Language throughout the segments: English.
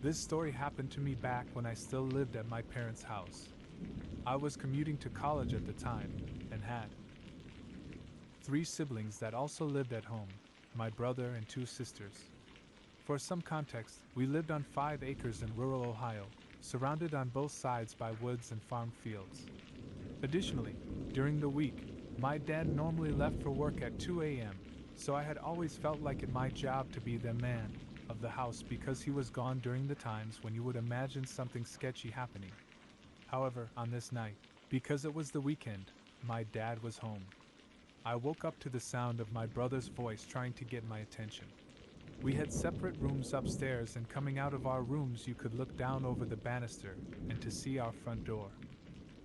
This story happened to me back when I still lived at my parents' house. I was commuting to college at the time, and had three siblings that also lived at home, my brother and two sisters. For some context, we lived on 5 acres in rural Ohio, surrounded on both sides by woods and farm fields. Additionally, during the week, my dad normally left for work at 2 a.m., so I had always felt like it my job to be the man of the house because he was gone during the times when you would imagine something sketchy happening. However, on this night, because it was the weekend, my dad was home. I woke up to the sound of my brother's voice trying to get my attention. We had separate rooms upstairs, and coming out of our rooms, you could look down over the banister and to see our front door.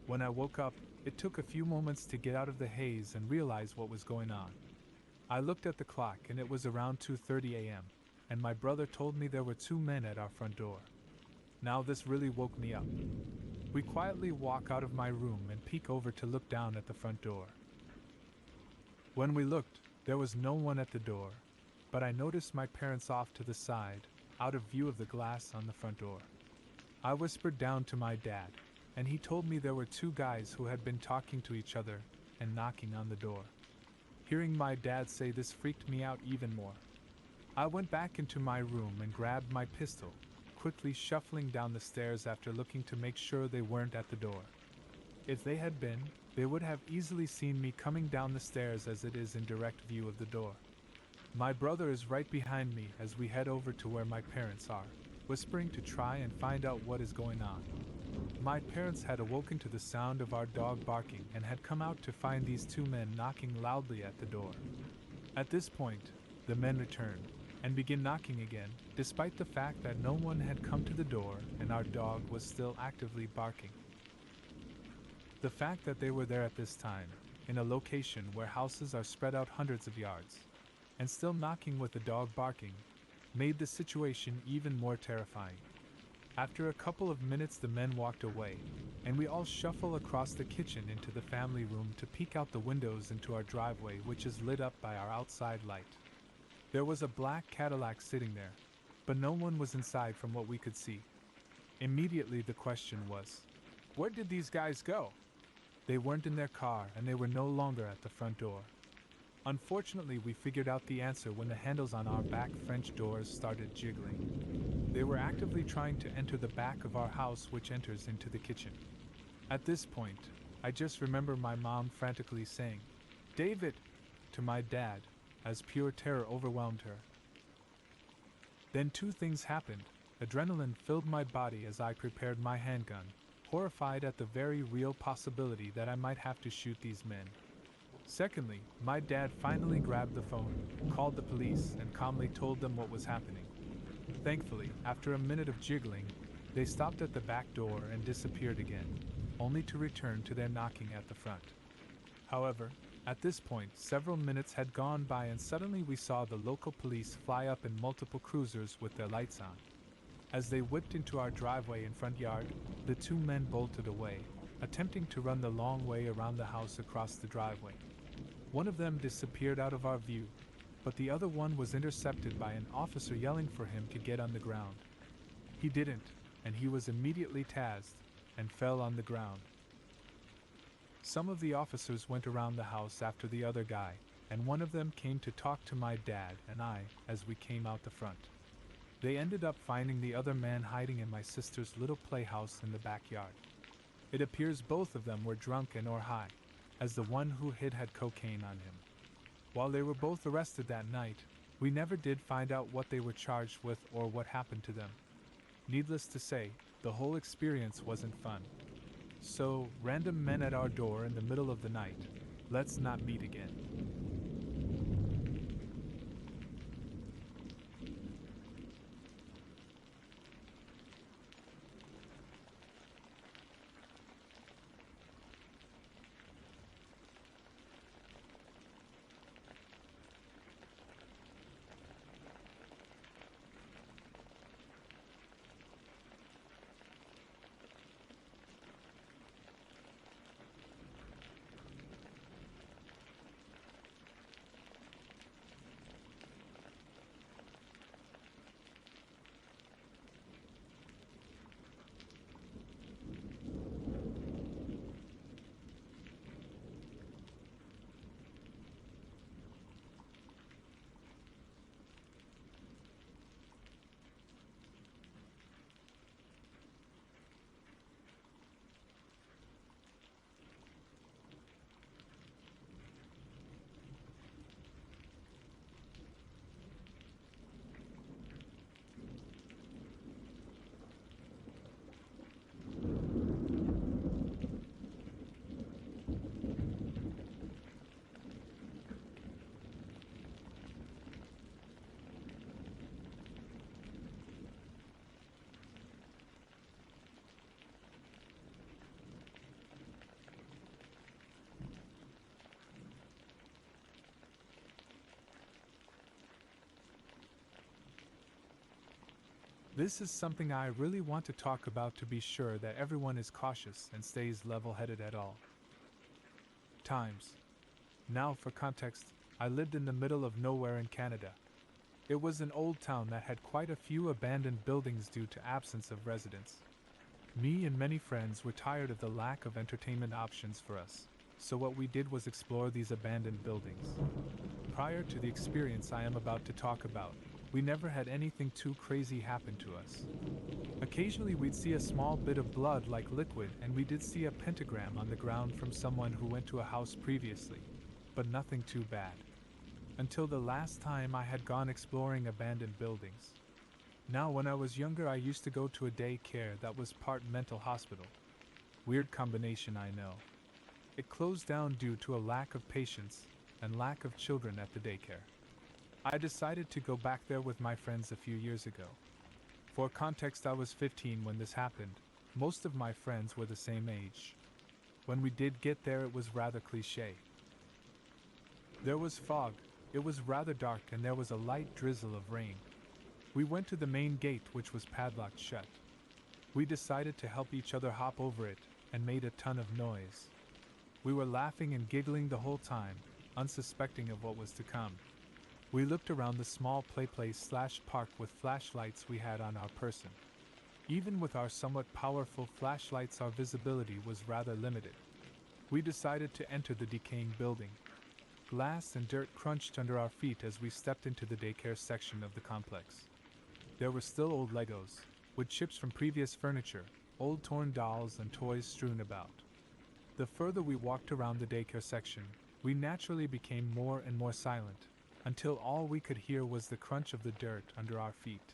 When I woke up, it took a few moments to get out of the haze and realize what was going on. I looked at the clock and it was around 2:30 a.m., and my brother told me there were two men at our front door. Now this really woke me up. We quietly walk out of my room and peek over to look down at the front door. When we looked, there was no one at the door, but I noticed my parents off to the side, out of view of the glass on the front door. I whispered down to my dad, and he told me there were two guys who had been talking to each other and knocking on the door. Hearing my dad say this freaked me out even more. I went back into my room and grabbed my pistol, quickly shuffling down the stairs after looking to make sure they weren't at the door. If they had been, they would have easily seen me coming down the stairs as it is in direct view of the door. My brother is right behind me as we head over to where my parents are, whispering to try and find out what is going on. My parents had awoken to the sound of our dog barking and had come out to find these two men knocking loudly at the door. At this point, the men return and begin knocking again, despite the fact that no one had come to the door and our dog was still actively barking. The fact that they were there at this time, in a location where houses are spread out hundreds of yards, and still knocking with the dog barking, made the situation even more terrifying. After a couple of minutes, the men walked away, and we all shuffle across the kitchen into the family room to peek out the windows into our driveway, which is lit up by our outside light. There was a black Cadillac sitting there, but no one was inside from what we could see. Immediately the question was, where did these guys go? They weren't in their car and they were no longer at the front door. Unfortunately, we figured out the answer when the handles on our back French doors started jiggling. They were actively trying to enter the back of our house, which enters into the kitchen. At this point, I just remember my mom frantically saying, "David!" to my dad, as pure terror overwhelmed her. Then two things happened. Adrenaline filled my body as I prepared my handgun, horrified at the very real possibility that I might have to shoot these men. Secondly, my dad finally grabbed the phone, called the police, and calmly told them what was happening. Thankfully, after a minute of jiggling, they stopped at the back door and disappeared again, only to return to their knocking at the front. However, at this point, several minutes had gone by and suddenly we saw the local police fly up in multiple cruisers with their lights on. As they whipped into our driveway and front yard, the two men bolted away, attempting to run the long way around the house across the driveway. One of them disappeared out of our view, but the other one was intercepted by an officer yelling for him to get on the ground. He didn't, and he was immediately tased and fell on the ground. Some of the officers went around the house after the other guy, and one of them came to talk to my dad and I as we came out the front. They ended up finding the other man hiding in my sister's little playhouse in the backyard. It appears both of them were drunk and or high, as the one who hid had cocaine on him. While they were both arrested that night, we never did find out what they were charged with or what happened to them. Needless to say, the whole experience wasn't fun. So, random men at our door in the middle of the night, let's not meet again. This is something I really want to talk about to be sure that everyone is cautious and stays level-headed at all times. Now, for context, I lived in the middle of nowhere in Canada. It was an old town that had quite a few abandoned buildings due to absence of residents. Me and many friends were tired of the lack of entertainment options for us, so what we did was explore these abandoned buildings. Prior to the experience I am about to talk about, we never had anything too crazy happen to us. Occasionally we'd see a small bit of blood like liquid, and we did see a pentagram on the ground from someone who went to a house previously, but nothing too bad. Until the last time I had gone exploring abandoned buildings. Now, when I was younger, I used to go to a daycare that was part mental hospital. Weird combination, I know. It closed down due to a lack of patients and lack of children at the daycare. I decided to go back there with my friends a few years ago. For context, I was 15 when this happened. Most of my friends were the same age. When we did get there, it was rather cliché. There was fog, it was rather dark, and there was a light drizzle of rain. We went to the main gate, which was padlocked shut. We decided to help each other hop over it, and made a ton of noise. We were laughing and giggling the whole time, unsuspecting of what was to come. We looked around the small play-place/park with flashlights we had on our person. Even with our somewhat powerful flashlights, our visibility was rather limited. We decided to enter the decaying building. Glass and dirt crunched under our feet as we stepped into the daycare section of the complex. There were still old Legos, wood chips from previous furniture, old torn dolls, and toys strewn about. The further we walked around the daycare section, we naturally became more and more silent, until all we could hear was the crunch of the dirt under our feet.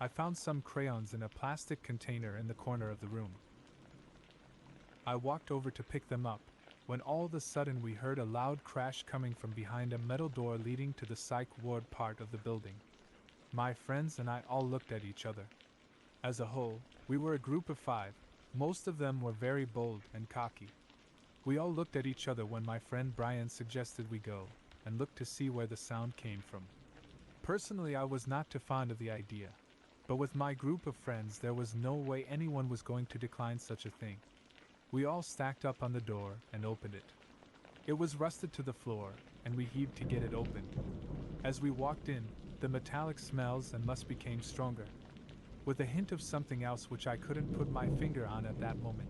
I found some crayons in a plastic container in the corner of the room. I walked over to pick them up, when all of a sudden we heard a loud crash coming from behind a metal door leading to the psych ward part of the building. My friends and I all looked at each other. As a whole, we were a group of 5, most of them were very bold and cocky. We all looked at each other when my friend Brian suggested we go and look to see where the sound came from. Personally, I was not too fond of the idea, but with my group of friends there was no way anyone was going to decline such a thing. We all stacked up on the door and opened it. It was rusted to the floor, and we heaved to get it opened. As we walked in, the metallic smells and must became stronger, with a hint of something else which I couldn't put my finger on at that moment.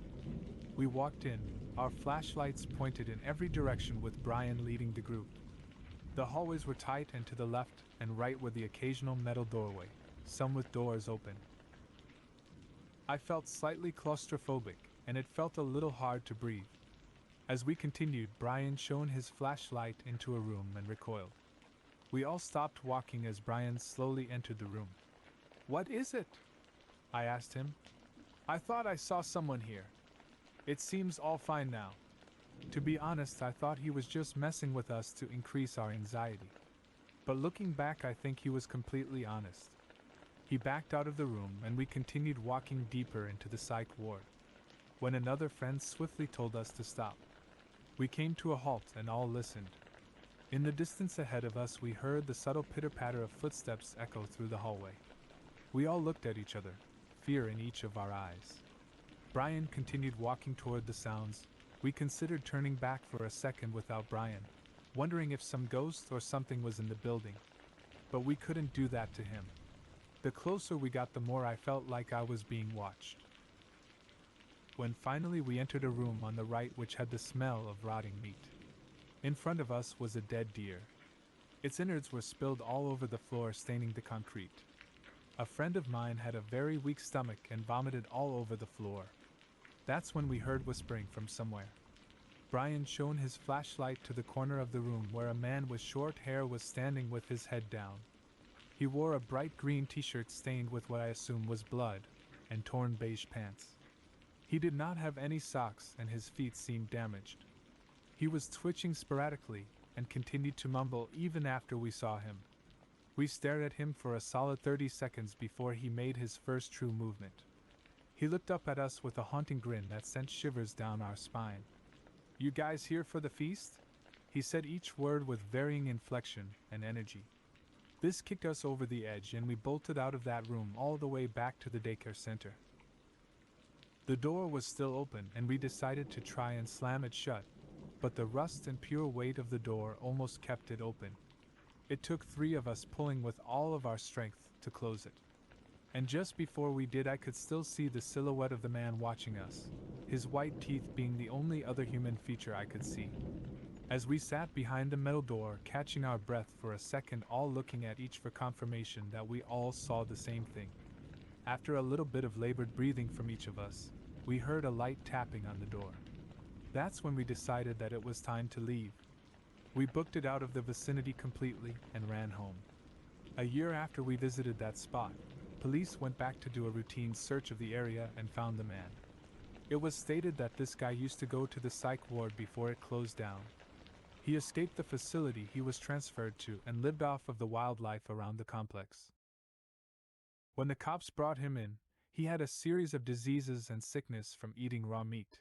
We walked in, our flashlights pointed in every direction with Brian leading the group. The hallways were tight, and to the left and right were the occasional metal doorway, some with doors open. I felt slightly claustrophobic, and it felt a little hard to breathe. As we continued, Brian shone his flashlight into a room and recoiled. We all stopped walking as Brian slowly entered the room. "What is it?" I asked him. "I thought I saw someone here. It seems all fine now." To be honest, I thought he was just messing with us to increase our anxiety. But looking back, I think he was completely honest. He backed out of the room, and we continued walking deeper into the psych ward, when another friend swiftly told us to stop. We came to a halt and all listened. In the distance ahead of us, we heard the subtle pitter-patter of footsteps echo through the hallway. We all looked at each other, fear in each of our eyes. Brian continued walking toward the sounds. We considered turning back for a second without Brian, wondering if some ghost or something was in the building. But we couldn't do that to him. The closer we got, the more I felt like I was being watched. When finally we entered a room on the right which had the smell of rotting meat. In front of us was a dead deer. Its innards were spilled all over the floor, staining the concrete. A friend of mine had a very weak stomach and vomited all over the floor. That's when we heard whispering from somewhere. Brian shone his flashlight to the corner of the room where a man with short hair was standing with his head down. He wore a bright green t-shirt stained with what I assume was blood, and torn beige pants. He did not have any socks, and his feet seemed damaged. He was twitching sporadically, and continued to mumble even after we saw him. We stared at him for a solid 30 seconds before he made his first true movement. He looked up at us with a haunting grin that sent shivers down our spine. "You guys here for the feast?" He said each word with varying inflection and energy. This kicked us over the edge and we bolted out of that room all the way back to the daycare center. The door was still open and we decided to try and slam it shut, but the rust and pure weight of the door almost kept it open. It took 3 of us pulling with all of our strength to close it. And just before we did, I could still see the silhouette of the man watching us, his white teeth being the only other human feature I could see. As we sat behind the metal door, catching our breath for a second, all looking at each for confirmation that we all saw the same thing. After a little bit of labored breathing from each of us, we heard a light tapping on the door. That's when we decided that it was time to leave. We booked it out of the vicinity completely and ran home. A year after we visited that spot, police went back to do a routine search of the area and found the man. It was stated that this guy used to go to the psych ward before it closed down. He escaped the facility he was transferred to and lived off of the wildlife around the complex. When the cops brought him in, he had a series of diseases and sickness from eating raw meat.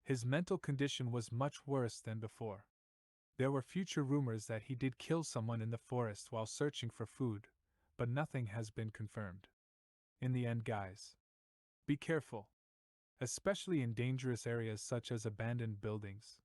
His mental condition was much worse than before. There were future rumors that he did kill someone in the forest while searching for food, but nothing has been confirmed. In the end, guys, be careful, especially in dangerous areas such as abandoned buildings.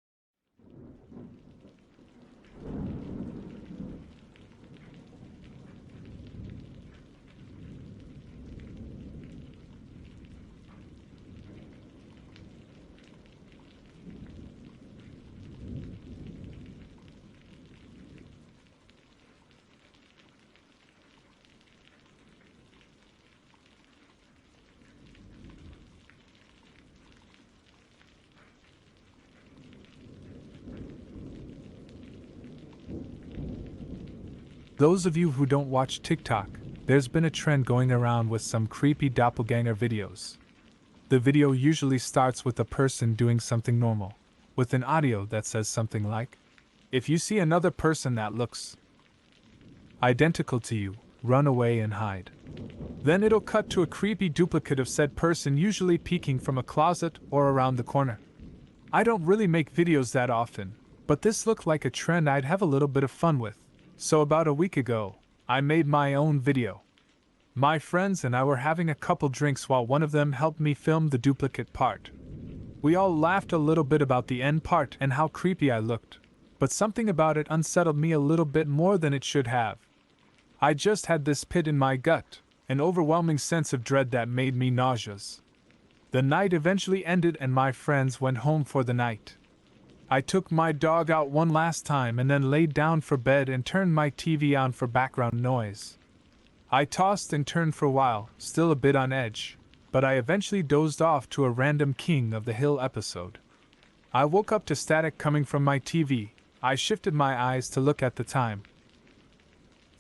Those of you who don't watch TikTok, there's been a trend going around with some creepy doppelganger videos. The video usually starts with a person doing something normal, with an audio that says something like, "If you see another person that looks identical to you, run away and hide." Then it'll cut to a creepy duplicate of said person, usually peeking from a closet or around the corner. I don't really make videos that often, but this looked like a trend I'd have a little bit of fun with. So about a week ago, I made my own video. My friends and I were having a couple drinks while one of them helped me film the duplicate part. We all laughed a little bit about the end part and how creepy I looked, but something about it unsettled me a little bit more than it should have. I just had this pit in my gut, an overwhelming sense of dread that made me nauseous. The night eventually ended and my friends went home for the night. I took my dog out one last time and then laid down for bed and turned my TV on for background noise. I tossed and turned for a while, still a bit on edge, but I eventually dozed off to a random King of the Hill episode. I woke up to static coming from my TV. I shifted my eyes to look at the time.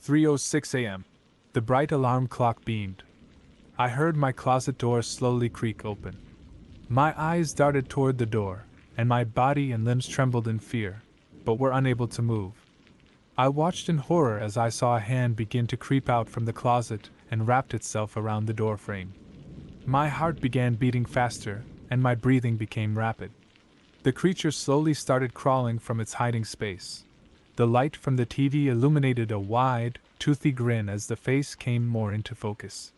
3:06 a.m. The bright alarm clock beamed. I heard my closet door slowly creak open. My eyes darted toward the door, and my body and limbs trembled in fear, but were unable to move. I watched in horror as I saw a hand begin to creep out from the closet and wrapped itself around the door frame. My heart began beating faster, and my breathing became rapid. The creature slowly started crawling from its hiding space. The light from the TV illuminated a wide, toothy grin as the face came more into focus.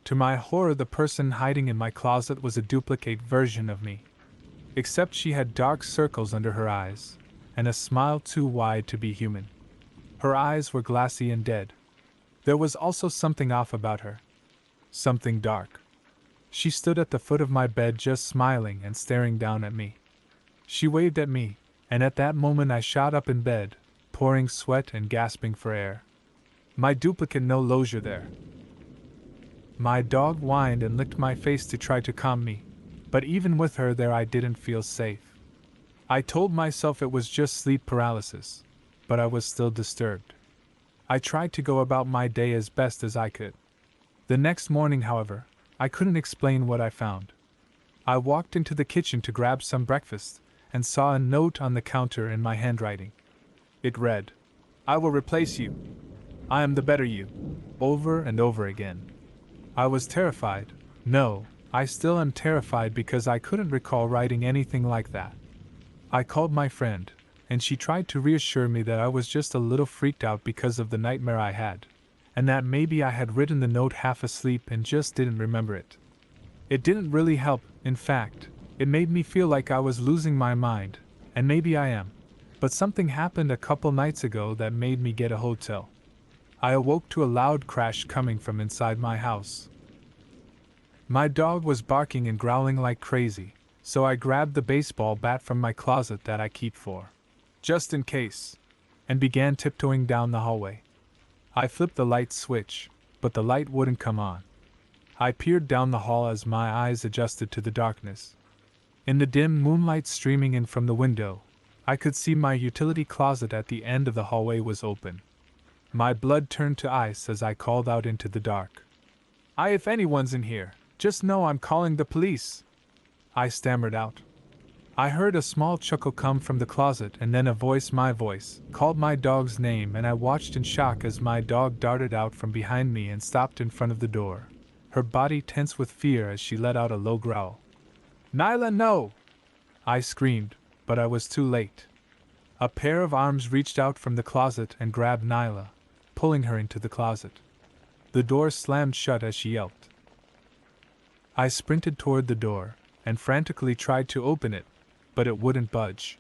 To my horror, the person hiding in my closet was a duplicate version of me. Except she had dark circles under her eyes, and a smile too wide to be human. Her eyes were glassy and dead. There was also something off about her. Something dark. She stood at the foot of my bed just smiling and staring down at me. She waved at me, and at that moment I shot up in bed, pouring sweat and gasping for air. My duplicate no longer there. My dog whined and licked my face to try to calm me. But even with her there I didn't feel safe. I told myself it was just sleep paralysis, but I was still disturbed. I tried to go about my day as best as I could. The next morning, however, I couldn't explain what I found. I walked into the kitchen to grab some breakfast, and saw a note on the counter in my handwriting. It read, "I will replace you. I am the better you," over and over again. I was terrified. No, I still am terrified because I couldn't recall writing anything like that. I called my friend, and she tried to reassure me that I was just a little freaked out because of the nightmare I had, and that maybe I had written the note half asleep and just didn't remember it. It didn't really help, in fact, it made me feel like I was losing my mind, and maybe I am. But something happened a couple nights ago that made me get a hotel. I awoke to a loud crash coming from inside my house. My dog was barking and growling like crazy, so I grabbed the baseball bat from my closet that I keep for, just in case, and began tiptoeing down the hallway. I flipped the light switch, but the light wouldn't come on. I peered down the hall as my eyes adjusted to the darkness. In the dim moonlight streaming in from the window, I could see my utility closet at the end of the hallway was open. My blood turned to ice as I called out into the dark. If anyone's in here, just know I'm calling the police," I stammered out. I heard a small chuckle come from the closet and then my voice, called my dog's name, and I watched in shock as my dog darted out from behind me and stopped in front of the door, her body tense with fear as she let out a low growl. "Nyla, no!" I screamed, but I was too late. A pair of arms reached out from the closet and grabbed Nyla, pulling her into the closet. The door slammed shut as she yelped. I sprinted toward the door and frantically tried to open it, but it wouldn't budge.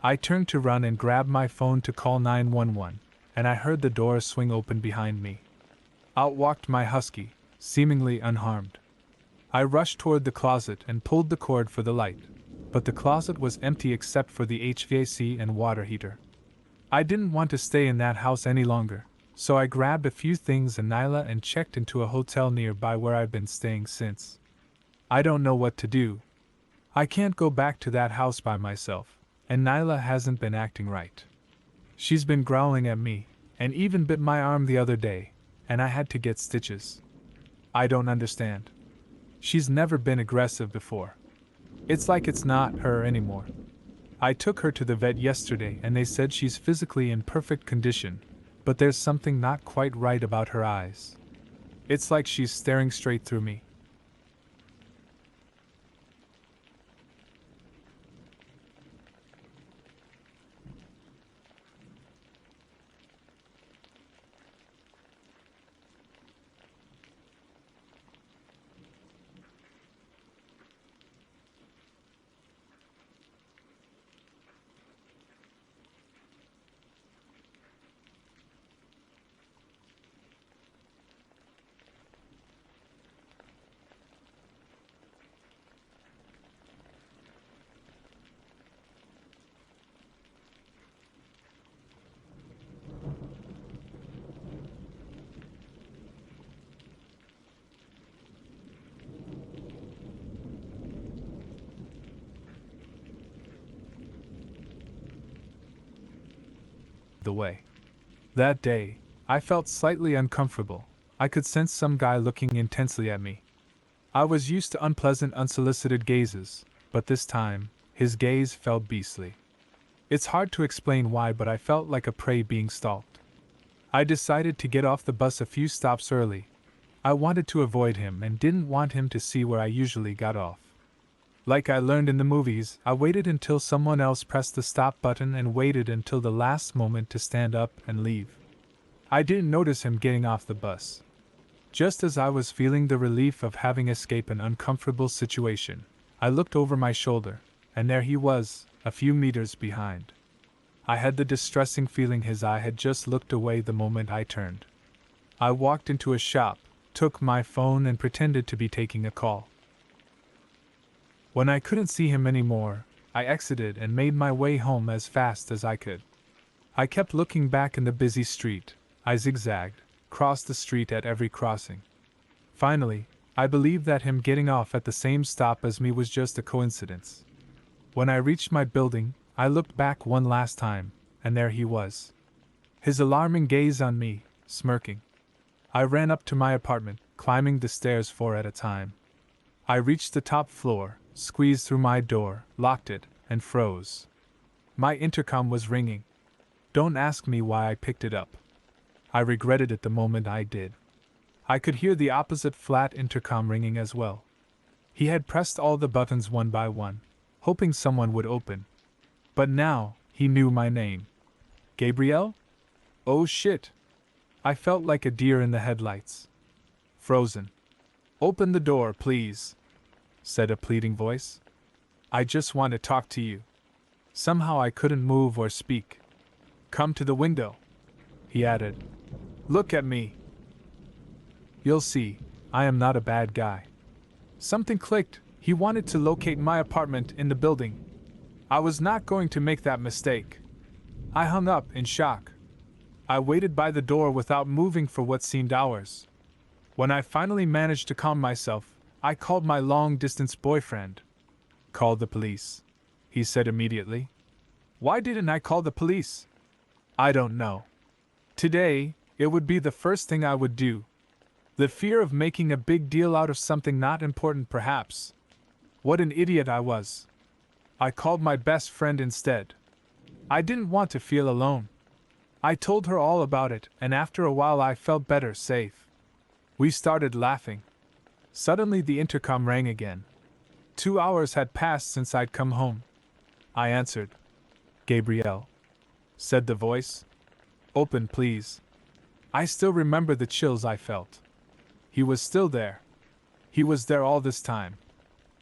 I turned to run and grabbed my phone to call 911, and I heard the door swing open behind me. Out walked my husky, seemingly unharmed. I rushed toward the closet and pulled the cord for the light, but the closet was empty except for the HVAC and water heater. I didn't want to stay in that house any longer, so I grabbed a few things and Nyla and checked into a hotel nearby where I've been staying since. I don't know what to do. I can't go back to that house by myself, and Nyla hasn't been acting right. She's been growling at me, and even bit my arm the other day, and I had to get stitches. I don't understand. She's never been aggressive before. It's like it's not her anymore. I took her to the vet yesterday and they said she's physically in perfect condition, but there's something not quite right about her eyes. It's like she's staring straight through me. The way. That day, I felt slightly uncomfortable. I could sense some guy looking intensely at me. I was used to unpleasant, unsolicited gazes, but this time, his gaze felt beastly. It's hard to explain why, but I felt like a prey being stalked. I decided to get off the bus a few stops early. I wanted to avoid him and didn't want him to see where I usually got off. Like I learned in the movies, I waited until someone else pressed the stop button and waited until the last moment to stand up and leave. I didn't notice him getting off the bus. Just as I was feeling the relief of having escaped an uncomfortable situation, I looked over my shoulder, and there he was, a few meters behind. I had the distressing feeling his eye had just looked away the moment I turned. I walked into a shop, took my phone and pretended to be taking a call. When I couldn't see him anymore, I exited and made my way home as fast as I could. I kept looking back in the busy street. I zigzagged, crossed the street at every crossing. Finally, I believed that him getting off at the same stop as me was just a coincidence. When I reached my building, I looked back one last time, and there he was. His alarming gaze on me, smirking. I ran up to my apartment, climbing the stairs 4 at a time. I reached the top floor, squeezed through my door, locked it, and froze. My intercom was ringing. Don't ask me why I picked it up. I regretted it the moment I did. I could hear the opposite flat intercom ringing as well. He had pressed all the buttons one by one, hoping someone would open. But now, He knew my name. Gabrielle? Oh shit. I felt like a deer in the headlights. Frozen. Open the door, please, said a pleading voice. I just want to talk to you. Somehow I couldn't move or speak. Come to the window, he added. Look at me. You'll see, I am not a bad guy. Something clicked. He wanted to locate my apartment in the building. I was not going to make that mistake. I hung up in shock. I waited by the door without moving for what seemed hours. When I finally managed to calm myself, I called my long-distance boyfriend. Call the police, he said immediately. Why didn't I call the police? I don't know. Today, it would be the first thing I would do. The fear of making a big deal out of something not important, perhaps. What an idiot I was. I called my best friend instead. I didn't want to feel alone. I told her all about it, and after a while I felt better, safe. We started laughing. Suddenly the intercom rang again. 2 hours had passed since I'd come home. I answered. Gabrielle, said the voice. Open, please. I still remember the chills I felt. He was still there. He was there all this time.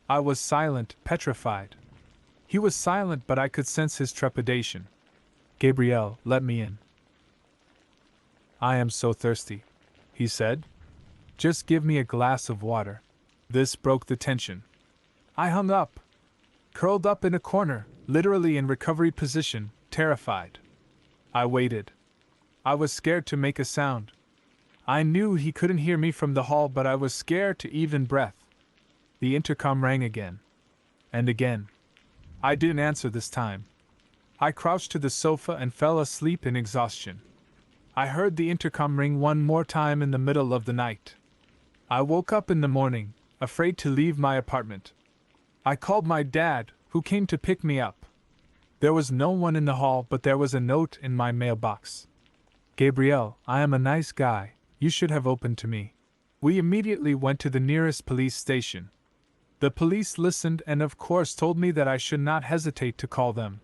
I was silent, petrified. He was silent, but I could sense his trepidation. Gabrielle, let me in. I am so thirsty, he said. Just give me a glass of water. This broke the tension. I hung up, curled up in a corner, literally in recovery position, terrified. I waited. I was scared to make a sound. I knew he couldn't hear me from the hall, but I was scared to even breath. The intercom rang again. And again. I didn't answer this time. I crouched to the sofa and fell asleep in exhaustion. I heard the intercom ring one more time in the middle of the night. I woke up in the morning, afraid to leave my apartment. I called my dad, who came to pick me up. There was no one in the hall, but there was a note in my mailbox. Gabrielle, I am a nice guy. You should have opened to me. We immediately went to the nearest police station. The police listened and of course told me that I should not hesitate to call them.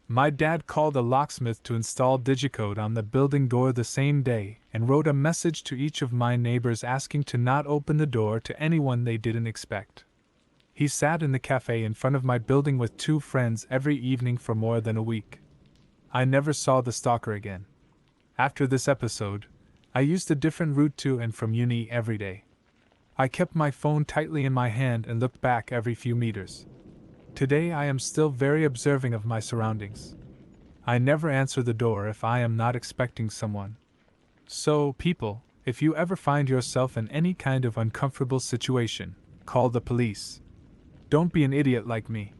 My dad called a locksmith to install digicode on the building door the same day and wrote a message to each of my neighbors asking to not open the door to anyone they didn't expect. He sat in the cafe in front of my building with 2 friends every evening for more than a week. I never saw the stalker again. After this episode, I used a different route to and from uni every day. I kept my phone tightly in my hand and looked back every few meters. Today I am still very observing of my surroundings. I never answer the door if I am not expecting someone. So, people, if you ever find yourself in any kind of uncomfortable situation, call the police. Don't be an idiot like me.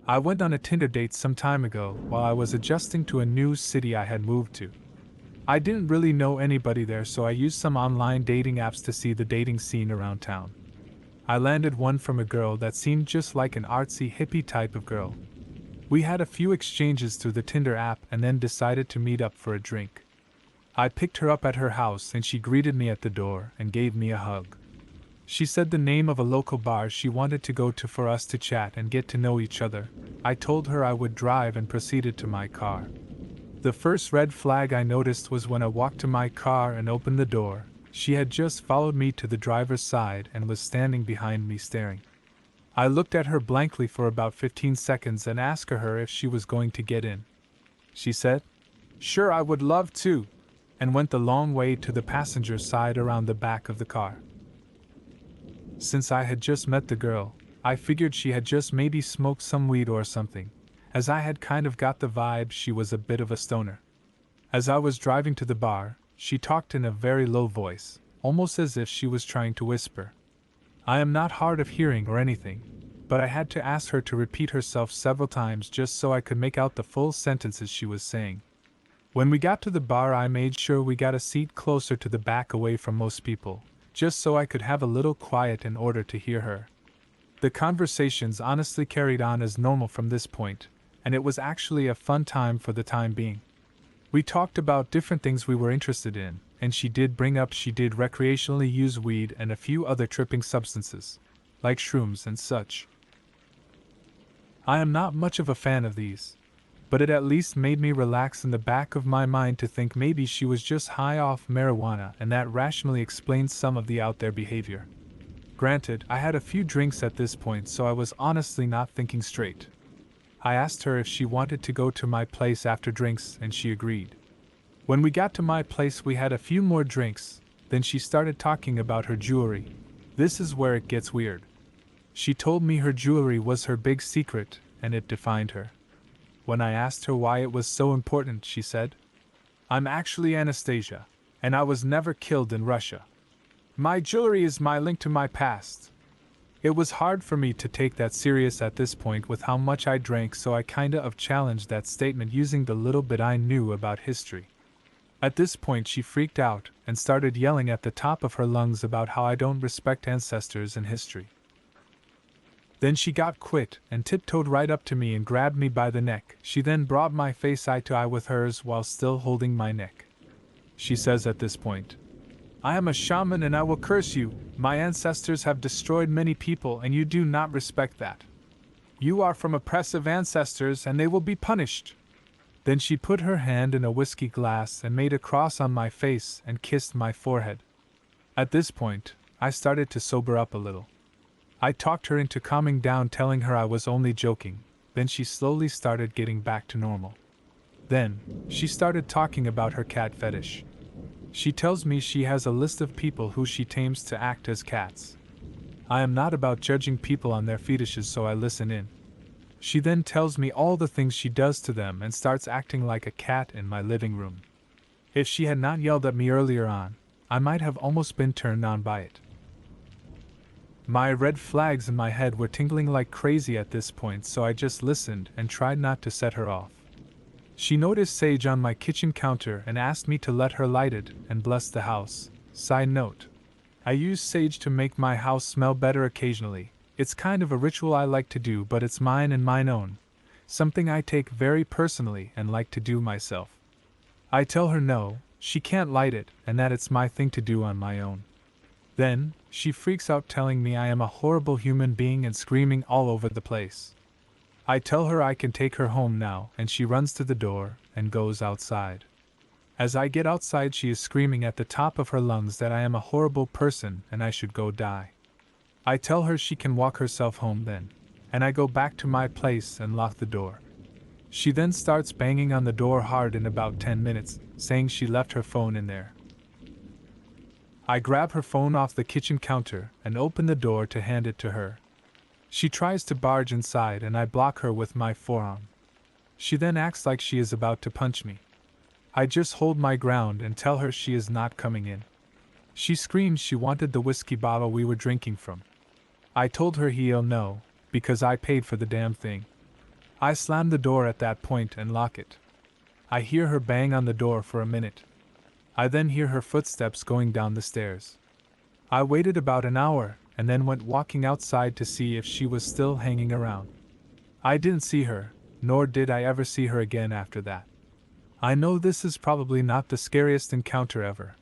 I went on a Tinder date some time ago while I was adjusting to a new city I had moved to. I didn't really know anybody there, so I used some online dating apps to see the dating scene around town. I landed one from a girl that seemed just like an artsy hippie type of girl. We had a few exchanges through the Tinder app and then decided to meet up for a drink. I picked her up at her house and she greeted me at the door and gave me a hug. She said the name of a local bar she wanted to go to for us to chat and get to know each other. I told her I would drive and proceeded to my car. The first red flag I noticed was when I walked to my car and opened the door. She had just followed me to the driver's side and was standing behind me staring. I looked at her blankly for about 15 seconds and asked her if she was going to get in. She said, Sure, I would love to, and went the long way to the passenger side around the back of the car. Since I had just met the girl, I figured she had just maybe smoked some weed or something, as I had kind of got the vibe she was a bit of a stoner. As I was driving to the bar, she talked in a very low voice, almost as if she was trying to whisper. I am not hard of hearing or anything, but I had to ask her to repeat herself several times just so I could make out the full sentences she was saying. When we got to the bar, I made sure we got a seat closer to the back away from most people, just so I could have a little quiet in order to hear her. The conversations honestly carried on as normal from this point, and it was actually a fun time for the time being. We talked about different things we were interested in, and she did bring up she did recreationally use weed and a few other tripping substances, like shrooms and such. I am not much of a fan of these, but it at least made me relax in the back of my mind to think maybe she was just high off marijuana, and that rationally explains some of the out there behavior. Granted, I had a few drinks at this point, so I was honestly not thinking straight. I asked her if she wanted to go to my place after drinks, and she agreed. When we got to my place, we had a few more drinks, then she started talking about her jewelry. This is where it gets weird. She told me her jewelry was her big secret, and it defined her. When I asked her why it was so important, she said, "I'm actually Anastasia, and I was never killed in Russia. My jewelry is my link to my past." It was hard for me to take that serious at this point with how much I drank, so I kinda of challenged that statement using the little bit I knew about history. At this point she freaked out and started yelling at the top of her lungs about how I don't respect ancestors and history. Then she got quit and tiptoed right up to me and grabbed me by the neck. She then brought my face eye to eye with hers while still holding my neck. She says at this point, "I am a shaman and I will curse you. My ancestors have destroyed many people and you do not respect that. You are from oppressive ancestors and they will be punished." Then she put her hand in a whiskey glass and made a cross on my face and kissed my forehead. At this point, I started to sober up a little. I talked her into calming down, telling her I was only joking. Then she slowly started getting back to normal. Then, she started talking about her cat fetish. She tells me she has a list of people who she tames to act as cats. I am not about judging people on their fetishes, so I listen in. She then tells me all the things she does to them and starts acting like a cat in my living room. If she had not yelled at me earlier on, I might have almost been turned on by it. My red flags in my head were tingling like crazy at this point, so I just listened and tried not to set her off. She noticed sage on my kitchen counter and asked me to let her light it and bless the house. Side note: I use sage to make my house smell better occasionally. It's kind of a ritual I like to do, but it's mine and mine own. Something I take very personally and like to do myself. I tell her no, she can't light it, and that it's my thing to do on my own. Then, she freaks out telling me I am a horrible human being and screaming all over the place. I tell her I can take her home now, and she runs to the door and goes outside. As I get outside, she is screaming at the top of her lungs that I am a horrible person and I should go die. I tell her she can walk herself home then, and I go back to my place and lock the door. She then starts banging on the door hard in about 10 minutes, saying she left her phone in there. I grab her phone off the kitchen counter and open the door to hand it to her. She tries to barge inside and I block her with my forearm. She then acts like she is about to punch me. I just hold my ground and tell her she is not coming in. She screams she wanted the whiskey bottle we were drinking from. I told her he'll know, because I paid for the damn thing. I slam the door at that point and lock it. I hear her bang on the door for a minute. I then hear her footsteps going down the stairs. I waited about an hour and then went walking outside to see if she was still hanging around. I didn't see her, nor did I ever see her again after that. I know this is probably not the scariest encounter ever,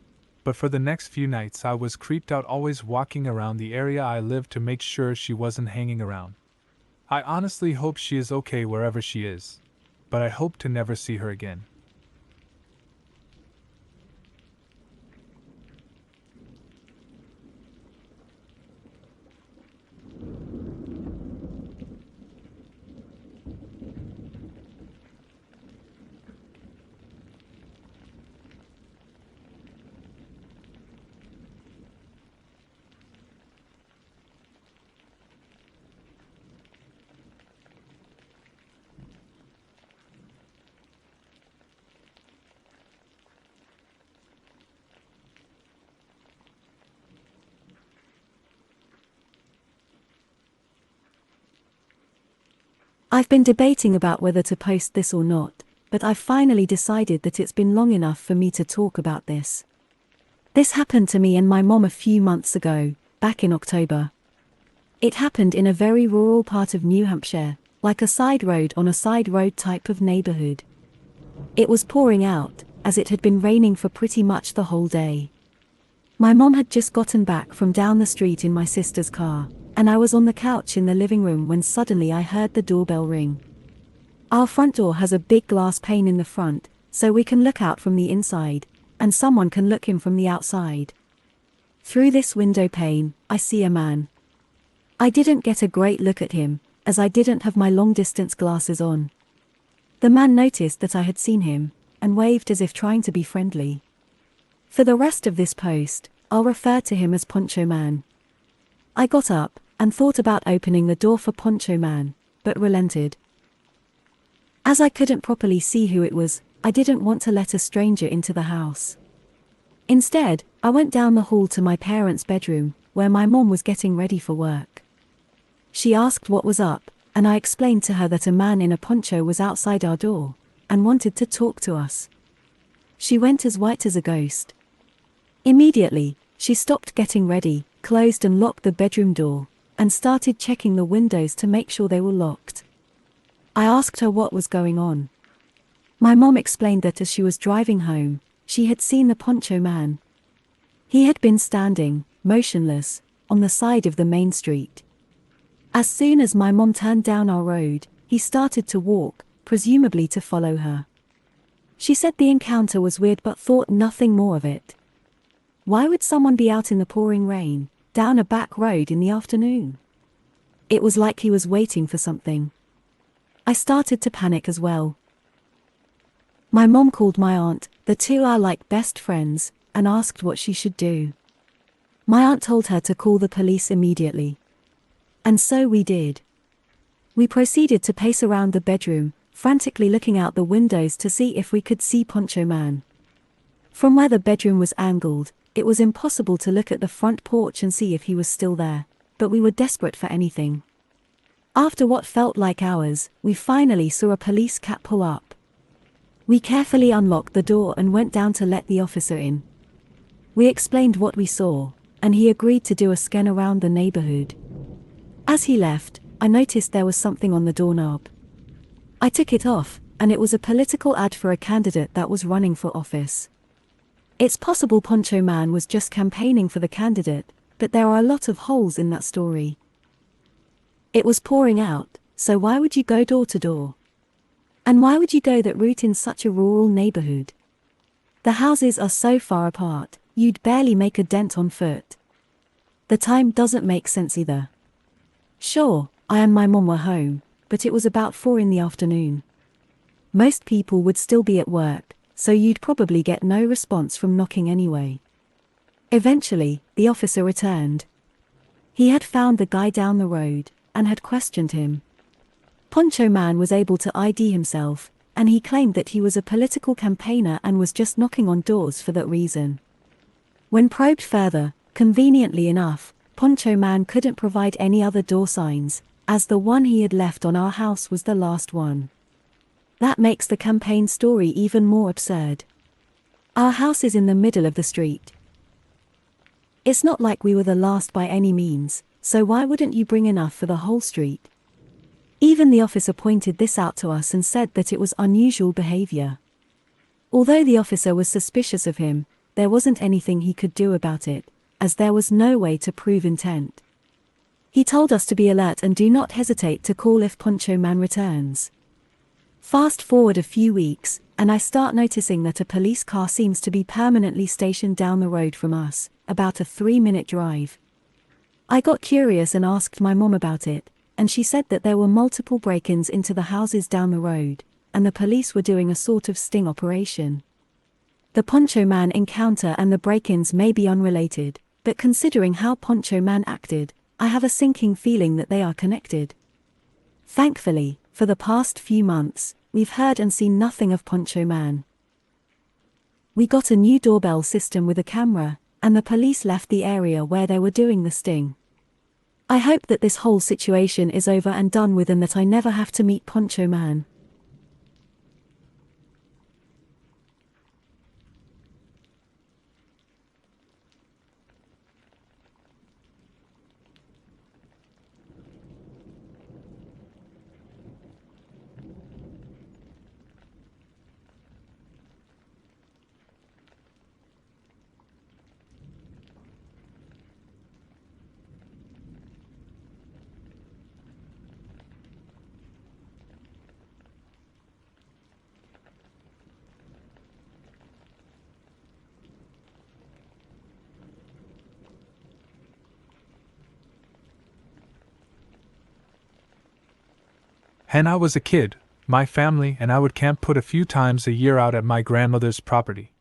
but for the next few nights I was creeped out, always walking around the area I lived to make sure she wasn't hanging around. I honestly hope she is okay wherever she is, but I hope to never see her again. I've been debating about whether to post this or not, but I've finally decided that it's been long enough for me to talk about this. This happened to me and my mom a few months ago, back in October. It happened in a very rural part of New Hampshire, like a side road on a side road type of neighborhood. It was pouring out, as it had been raining for pretty much the whole day. My mom had just gotten back from down the street in my sister's car, and I was on the couch in the living room when suddenly I heard the doorbell ring. Our front door has a big glass pane in the front, so we can look out from the inside, and someone can look in from the outside. Through this window pane, I see a man. I didn't get a great look at him, as I didn't have my long-distance glasses on. The man noticed that I had seen him, and waved as if trying to be friendly. For the rest of this post, I'll refer to him as Poncho Man. I got up, and thought about opening the door for Poncho Man, but relented. As I couldn't properly see who it was, I didn't want to let a stranger into the house. Instead, I went down the hall to my parents' bedroom, where my mom was getting ready for work. She asked what was up, and I explained to her that a man in a poncho was outside our door, and wanted to talk to us. She went as white as a ghost. Immediately, she stopped getting ready, closed and locked the bedroom door, and started checking the windows to make sure they were locked. I asked her what was going on. My mom explained that as she was driving home, she had seen the Poncho Man. He had been standing, motionless, on the side of the main street. As soon as my mom turned down our road, he started to walk, presumably to follow her. She said the encounter was weird but thought nothing more of it. Why would someone be out in the pouring rain, down a back road in the afternoon? It was like he was waiting for something. I started to panic as well. My mom called my aunt, the two are like best friends, and asked what she should do. My aunt told her to call the police immediately. And so we did. We proceeded to pace around the bedroom, frantically looking out the windows to see if we could see Poncho Man. From where the bedroom was angled, it was impossible to look at the front porch and see if he was still there, but we were desperate for anything. After what felt like hours, we finally saw a police cat pull up. We carefully unlocked the door and went down to let the officer in. We explained what we saw, and he agreed to do a scan around the neighborhood. As he left, I noticed there was something on the doorknob. I took it off, and it was a political ad for a candidate that was running for office. It's possible Poncho Man was just campaigning for the candidate, but there are a lot of holes in that story. It was pouring out, so why would you go door to door? And why would you go that route in such a rural neighborhood? The houses are so far apart, you'd barely make a dent on foot. The time doesn't make sense either. Sure, I and my mom were home, but it was about 4 in the afternoon. Most people would still be at work, so you'd probably get no response from knocking anyway. Eventually, the officer returned. He had found the guy down the road, and had questioned him. Poncho Man was able to ID himself, and he claimed that he was a political campaigner and was just knocking on doors for that reason. When probed further, conveniently enough, Poncho Man couldn't provide any other door signs, as the one he had left on our house was the last one. That makes the campaign story even more absurd. Our house is in the middle of the street. It's not like we were the last by any means, so why wouldn't you bring enough for the whole street? Even the officer pointed this out to us and said that it was unusual behavior. Although the officer was suspicious of him, there wasn't anything he could do about it, as there was no way to prove intent. He told us to be alert and do not hesitate to call if Poncho Man returns. Fast forward a few weeks, and I start noticing that a police car seems to be permanently stationed down the road from us, about a 3-minute drive. I got curious and asked my mom about it, and she said that there were multiple break-ins into the houses down the road, and the police were doing a sort of sting operation. The Poncho Man encounter and the break-ins may be unrelated, but considering how Poncho Man acted, I have a sinking feeling that they are connected. Thankfully, for the past few months, we've heard and seen nothing of Poncho Man. We got a new doorbell system with a camera, and the police left the area where they were doing the sting. I hope that this whole situation is over and done with and that I never have to meet Poncho Man. When I was a kid, my family and I would camp put a few times a year out at my grandmother's property.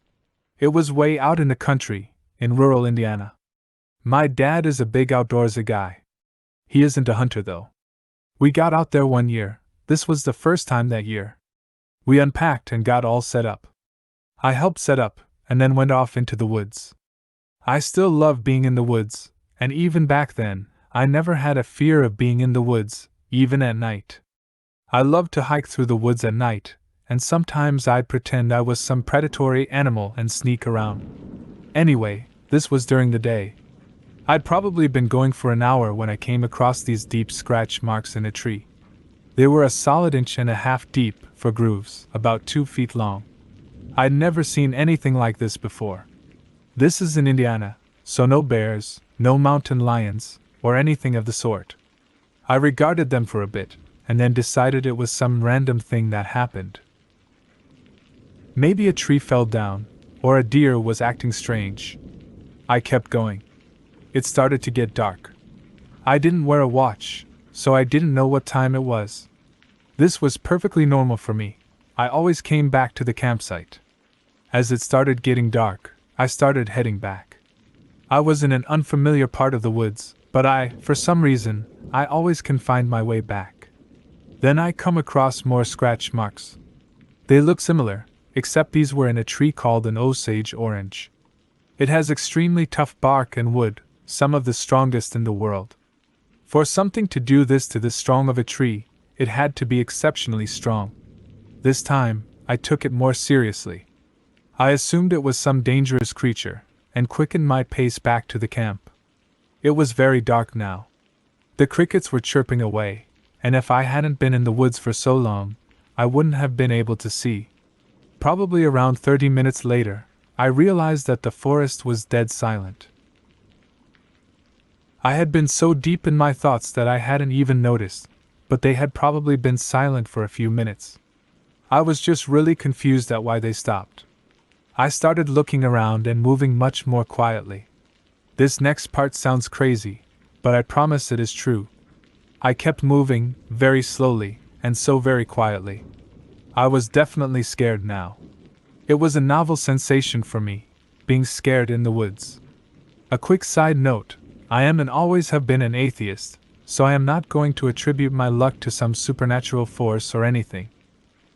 It was way out in the country, in rural Indiana. My dad is a big outdoorsy guy. He isn't a hunter though. We got out there one year. This was the first time that year. We unpacked and got all set up. I helped set up, and then went off into the woods. I still love being in the woods, and even back then, I never had a fear of being in the woods, even at night. I loved to hike through the woods at night, and sometimes I'd pretend I was some predatory animal and sneak around. Anyway, this was during the day. I'd probably been going for an hour when I came across these deep scratch marks in a tree. They were a solid 1.5 inches deep for grooves, about 2 feet long. I'd never seen anything like this before. This is in Indiana, so no bears, no mountain lions, or anything of the sort. I regarded them for a bit, and then decided it was some random thing that happened. Maybe a tree fell down, or a deer was acting strange. I kept going. It started to get dark. I didn't wear a watch, so I didn't know what time it was. This was perfectly normal for me. I always came back to the campsite. As it started getting dark, I started heading back. I was in an unfamiliar part of the woods, but for some reason, I always can find my way back. Then I come across more scratch marks. They look similar, except these were in a tree called an Osage orange. It has extremely tough bark and wood, some of the strongest in the world. For something to do this to this strong of a tree, it had to be exceptionally strong. This time, I took it more seriously. I assumed it was some dangerous creature, and quickened my pace back to the camp. It was very dark now. The crickets were chirping away, and if I hadn't been in the woods for so long, I wouldn't have been able to see. Probably around 30 minutes later, I realized that the forest was dead silent. I had been so deep in my thoughts that I hadn't even noticed, but they had probably been silent for a few minutes. I was just really confused at why they stopped. I started looking around and moving much more quietly. This next part sounds crazy, but I promise it is true. I kept moving, very slowly, and so very quietly. I was definitely scared now. It was a novel sensation for me, being scared in the woods. A quick side note, I am and always have been an atheist, so I am not going to attribute my luck to some supernatural force or anything.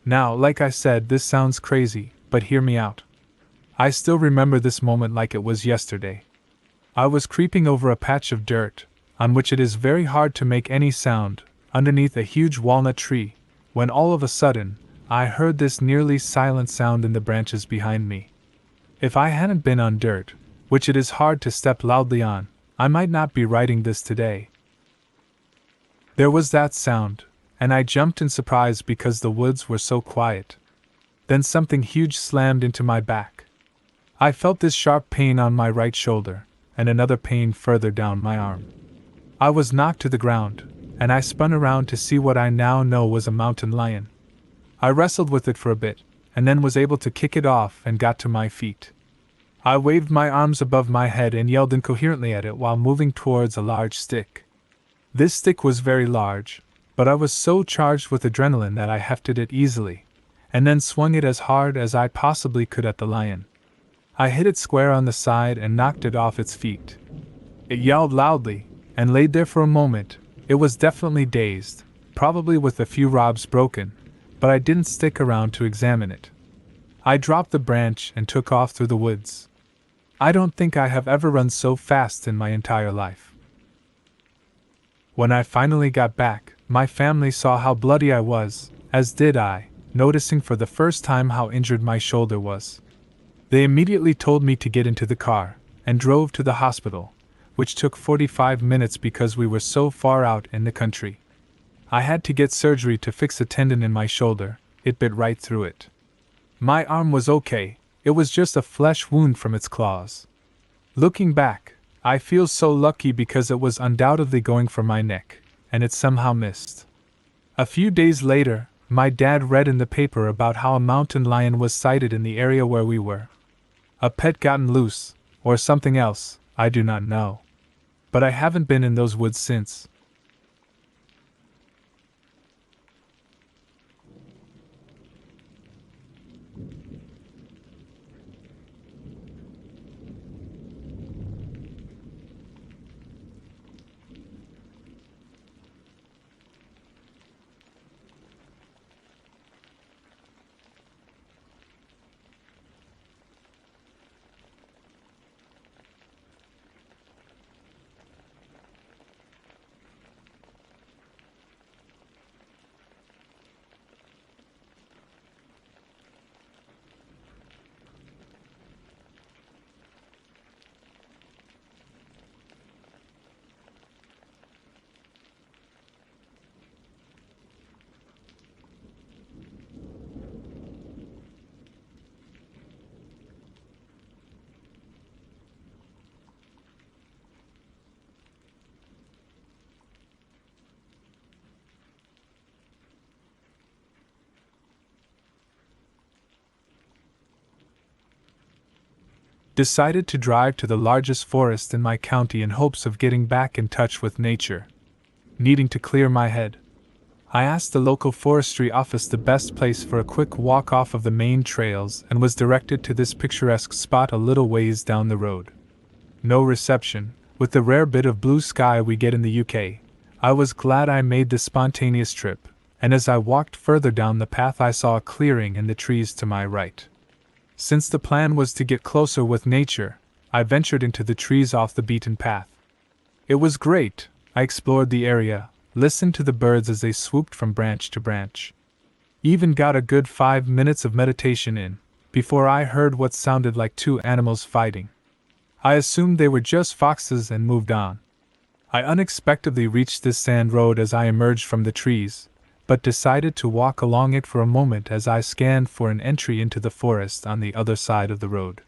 Now, like I said, this sounds crazy, but hear me out. I still remember this moment like it was yesterday. I was creeping over a patch of dirt, on which it is very hard to make any sound, underneath a huge walnut tree, when all of a sudden, I heard this nearly silent sound in the branches behind me. If I hadn't been on dirt, which it is hard to step loudly on, I might not be writing this today. There was that sound, and I jumped in surprise because the woods were so quiet. Then something huge slammed into my back. I felt this sharp pain on my right shoulder, and another pain further down my arm. I was knocked to the ground, and I spun around to see what I now know was a mountain lion. I wrestled with it for a bit, and then was able to kick it off and got to my feet. I waved my arms above my head and yelled incoherently at it while moving towards a large stick. This stick was very large, but I was so charged with adrenaline that I hefted it easily, and then swung it as hard as I possibly could at the lion. I hit it square on the side and knocked it off its feet. It yelled loudly, and laid there for a moment. It was definitely dazed, probably with a few ribs broken, but I didn't stick around to examine it. I dropped the branch and took off through the woods. I don't think I have ever run so fast in my entire life. When I finally got back, my family saw how bloody I was, as did I, noticing for the first time how injured my shoulder was. They immediately told me to get into the car, and drove to the hospital, which took 45 minutes because we were so far out in the country. I had to get surgery to fix a tendon in my shoulder, it bit right through it. My arm was okay, it was just a flesh wound from its claws. Looking back, I feel so lucky because it was undoubtedly going for my neck, and it somehow missed. A few days later, my dad read in the paper about how a mountain lion was sighted in the area where we were. A pet gotten loose, or something else, I do not know. But I haven't been in those woods since. Decided to drive to the largest forest in my county in hopes of getting back in touch with nature. Needing to clear my head, I asked the local forestry office the best place for a quick walk off of the main trails and was directed to this picturesque spot a little ways down the road. No reception, with the rare bit of blue sky we get in the UK. I was glad I made this spontaneous trip, and as I walked further down the path I saw a clearing in the trees to my right. Since the plan was to get closer with nature, I ventured into the trees off the beaten path. It was great. I explored the area, listened to the birds as they swooped from branch to branch. Even got a good 5 minutes of meditation in, before I heard what sounded like two animals fighting. I assumed they were just foxes and moved on. I unexpectedly reached this sand road as I emerged from the trees, but decided to walk along it for a moment as I scanned for an entry into the forest on the other side of the road.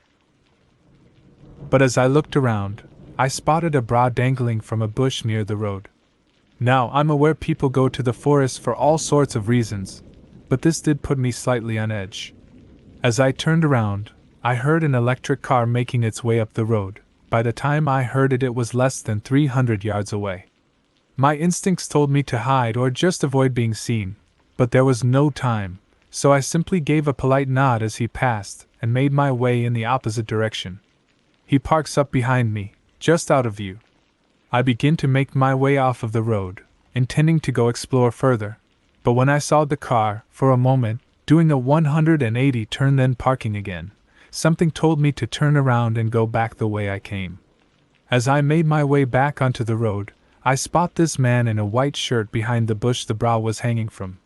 But as I looked around, I spotted a bra dangling from a bush near the road. Now, I'm aware people go to the forest for all sorts of reasons, but this did put me slightly on edge. As I turned around, I heard an electric car making its way up the road. By the time I heard it, it was less than 300 yards away. My instincts told me to hide or just avoid being seen, but there was no time, so I simply gave a polite nod as he passed and made my way in the opposite direction. He parks up behind me, just out of view. I begin to make my way off of the road, intending to go explore further, but when I saw the car, for a moment, doing a 180 turn then parking again, something told me to turn around and go back the way I came. As I made my way back onto the road, I spot this man in a white shirt behind the bush the bra was hanging from.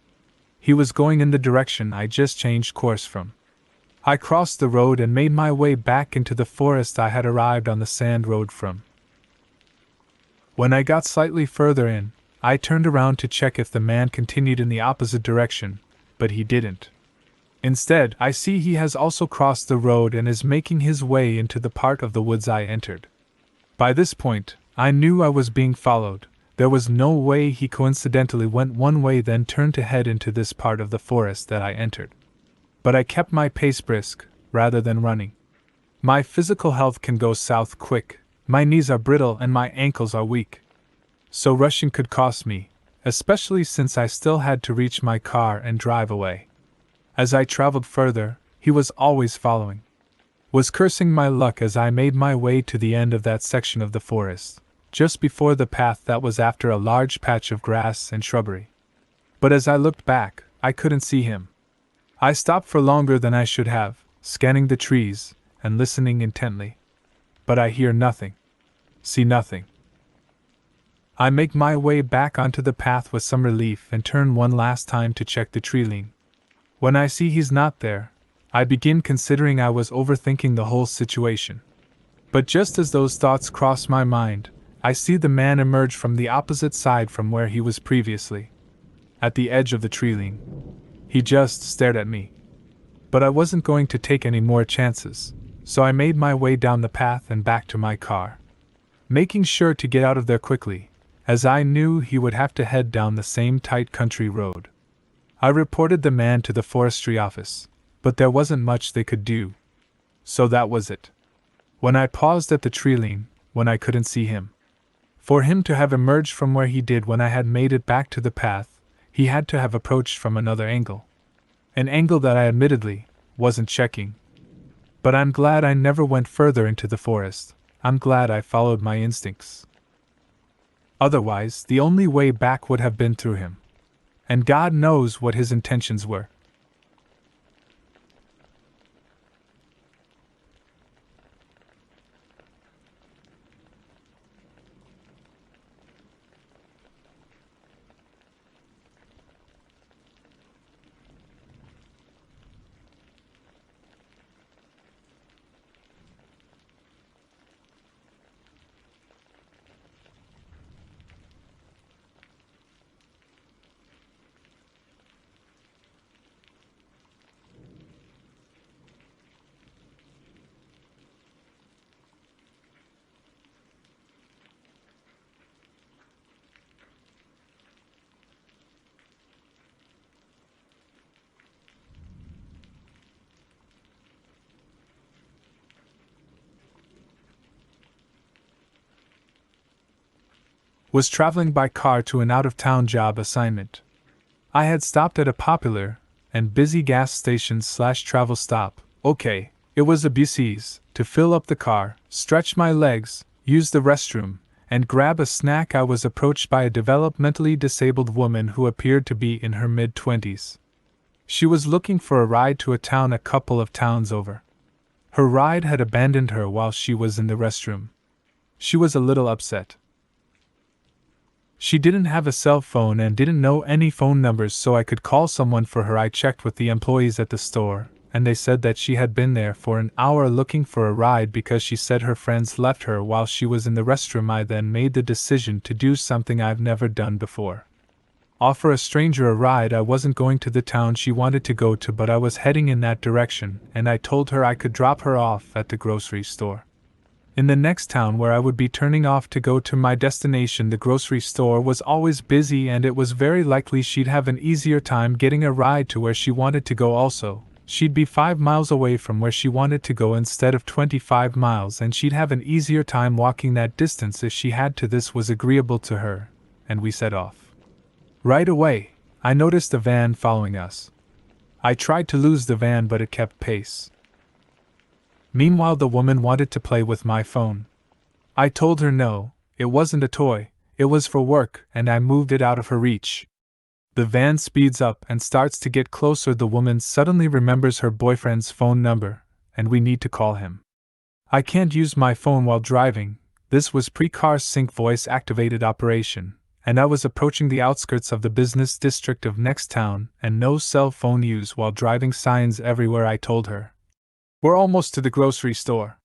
He was going in the direction I just changed course from. I crossed the road and made my way back into the forest I had arrived on the sand road from. When I got slightly further in, I turned around to check if the man continued in the opposite direction, but he didn't. Instead, I see he has also crossed the road and is making his way into the part of the woods I entered. By this point, I knew I was being followed. There was no way he coincidentally went one way then turned to head into this part of the forest that I entered. But I kept my pace brisk, rather than running. My physical health can go south quick, my knees are brittle and my ankles are weak. So rushing could cost me, especially since I still had to reach my car and drive away. As I traveled further, he was always following. Was cursing my luck as I made my way to the end of that section of the forest, just before the path that was after a large patch of grass and shrubbery. But as I looked back, I couldn't see him. I stopped for longer than I should have, scanning the trees and listening intently. But I hear nothing. See nothing. I make my way back onto the path with some relief and turn one last time to check the tree line. When I see he's not there, I begin considering I was overthinking the whole situation. But just as those thoughts cross my mind, I see the man emerge from the opposite side from where he was previously. At the edge of the tree line. He just stared at me. But I wasn't going to take any more chances, so I made my way down the path and back to my car, making sure to get out of there quickly, as I knew he would have to head down the same tight country road. I reported the man to the forestry office, but there wasn't much they could do. So that was it. When I paused at the tree line, when I couldn't see him. For him to have emerged from where he did when I had made it back to the path, he had to have approached from another angle. An angle that I admittedly wasn't checking. But I'm glad I never went further into the forest. I'm glad I followed my instincts. Otherwise, the only way back would have been through him. And God knows what his intentions were. Was traveling by car to an out-of-town job assignment. I had stopped at a popular and busy gas station / travel stop. Okay, it was a BC's, to fill up the car, stretch my legs, use the restroom, and grab a snack. I was approached by a developmentally disabled woman who appeared to be in her mid-20s. She was looking for a ride to a town a couple of towns over. Her ride had abandoned her while she was in the restroom. She was a little upset. She didn't have a cell phone and didn't know any phone numbers so I could call someone for her. I checked with the employees at the store, and they said that she had been there for an hour looking for a ride because she said her friends left her while she was in the restroom. I then made the decision to do something I've never done before. Offer a stranger a ride. I wasn't going to the town she wanted to go to, but I was heading in that direction, and I told her I could drop her off at the grocery store. In the next town where I would be turning off to go to my destination, the grocery store was always busy and it was very likely she'd have an easier time getting a ride to where she wanted to go. Also, she'd be 5 miles away from where she wanted to go instead of 25 miles, and she'd have an easier time walking that distance if she had to. This was agreeable to her, and we set off. Right away, I noticed a van following us. I tried to lose the van, but it kept pace. Meanwhile, the woman wanted to play with my phone. I told her no, it wasn't a toy, it was for work, and I moved it out of her reach. The van speeds up and starts to get closer. The woman suddenly remembers her boyfriend's phone number, and we need to call him. I can't use my phone while driving. This was pre-car sync voice activated operation, and I was approaching the outskirts of the business district of next town, and no cell phone use while driving, signs everywhere. I told her, "We're almost to the grocery store.